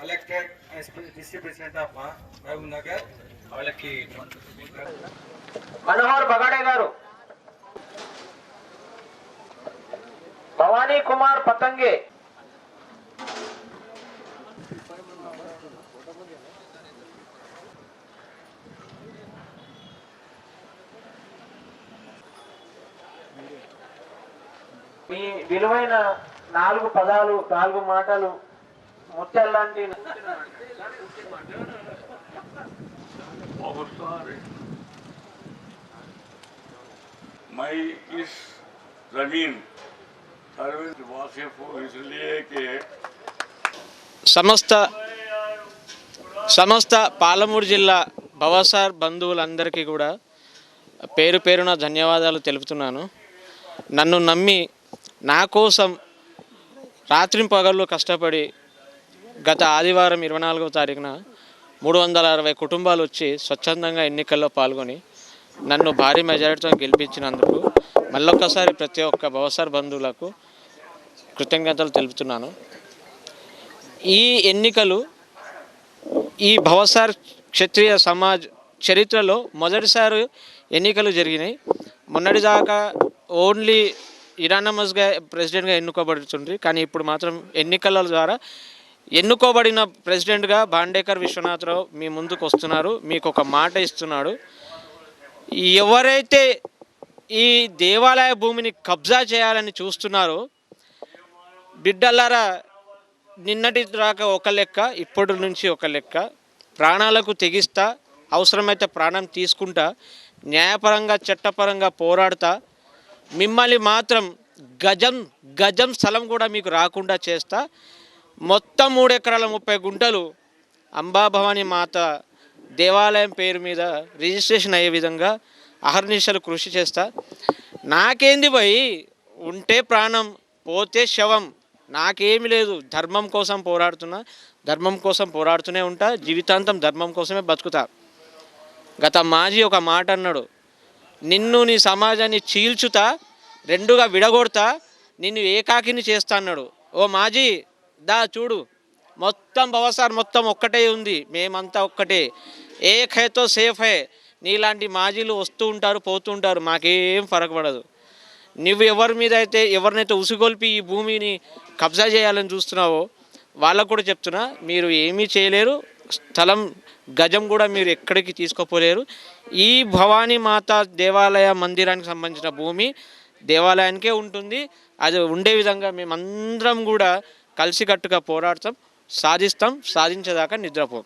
elected as district president of Nagar, వాళ్ళకి మనోహర్ బగాడే గారు, భవానీ కుమార్ పతంగే, మీ విలువైన 4 పదాలు 4 మాటలు ముత్యాలాంటి मैं इस जमीन सर्विस वासिफ इसलिए कि సమస్త పాలమూరు జిల్లా భవసార్ బంధువులందరికీ కూడా పేరు పేరున ధన్యవాదాలు తెలుపుతున్నాను. నన్ను నమ్మి నా కోసం రాత్రింపగళ్ళు కష్టపడి గత ఆదివారం 24వ తారీఖున 360 కుటుంబాలు వచ్చి స్వచ్ఛందంగా ఎన్నికల్లో పాల్గొని నన్ను భారీ మెజారిటీతో గెలిపించినందుకు మళ్ళొక్కసారి ప్రతి ఒక్క భవసార్ బంధువులకు కృతజ్ఞతలు తెలుపుతున్నాను. ఈ ఎన్నికలు ఈ భవసార్ క్షత్రియ సమాజ్ చరిత్రలో మొదటిసారి ఎన్నికలు జరిగినాయి. మొన్నటిదాకా ఓన్లీ ఇరానమస్గా ప్రెసిడెంట్గా ఎన్నుకోబడుతుంది. కానీ ఇప్పుడు మాత్రం ఎన్నికల ద్వారా ఎన్నుకోబడిన ప్రెసిడెంట్గా బాండేకర్ విశ్వనాథరావు మీ ముందుకు వస్తున్నారు. మీకు ఒక మాట ఇస్తున్నాడు. ఎవరైతే ఈ దేవాలయ భూమిని కబ్జా చేయాలని చూస్తున్నారో బిడ్డలారా, నిన్నటి దాకా ఒక లెక్క, ఇప్పటి నుంచి ఒక లెక్క. ప్రాణాలకు తెగిస్తా, అవసరమైతే ప్రాణం తీసుకుంటా, న్యాయపరంగా చట్టపరంగా పోరాడుతా. మిమ్మల్ని మాత్రం గజం స్థలం కూడా మీకు రాకుండా చేస్తా. మొత్తం 3 ఎకరాల 30 గుంటలు అంబాభవాని మాత దేవాలయం పేరు మీద రిజిస్ట్రేషన్ అయ్యే విధంగా అహర్నిశలు కృషి చేస్తా. నాకేంది పోయి ఉంటే ప్రాణం, పోతే శవం, నాకేమీ లేదు. ధర్మం కోసం పోరాడుతున్నా, ధర్మం కోసం పోరాడుతూనే ఉంటా. జీవితాంతం ధర్మం కోసమే బతుకుతా. గత మాజీ ఒక మాట అన్నాడు, నిన్ను నీ సమాజాన్ని చీల్చుతా, 2గా విడగొడతా, నిన్ను ఏకాకిని చేస్తా అన్నాడు. ఓ మాజీ దా చూడు, మొత్తం భవసార్ మొత్తం ఒక్కటే ఉంది, మేమంతా ఒక్కటే. ఏక్ హై తో సేఫ్ హై. నీలాంటి మాజీలు వస్తూ ఉంటారు, పోతూ ఉంటారు, మాకేం ఫరక్ పడదు. నువ్వు ఎవరినైతే ఉసిగొల్పి ఈ భూమిని కబ్జా చేయాలని చూస్తున్నావో వాళ్ళకు కూడా చెప్తున్నా, మీరు ఏమీ చేయలేరు. స్థలం గజం కూడా మీరు ఎక్కడికి తీసుకోపోలేరు. ఈ భవానీ మాత దేవాలయ మందిరానికి సంబంధించిన భూమి దేవాలయానికే ఉంటుంది. అది ఉండే విధంగా మేమందరం కూడా కలిసికట్టుగా పోరాడతాం, సాధిస్తాం, సాధించేదాకా నిద్రపోం.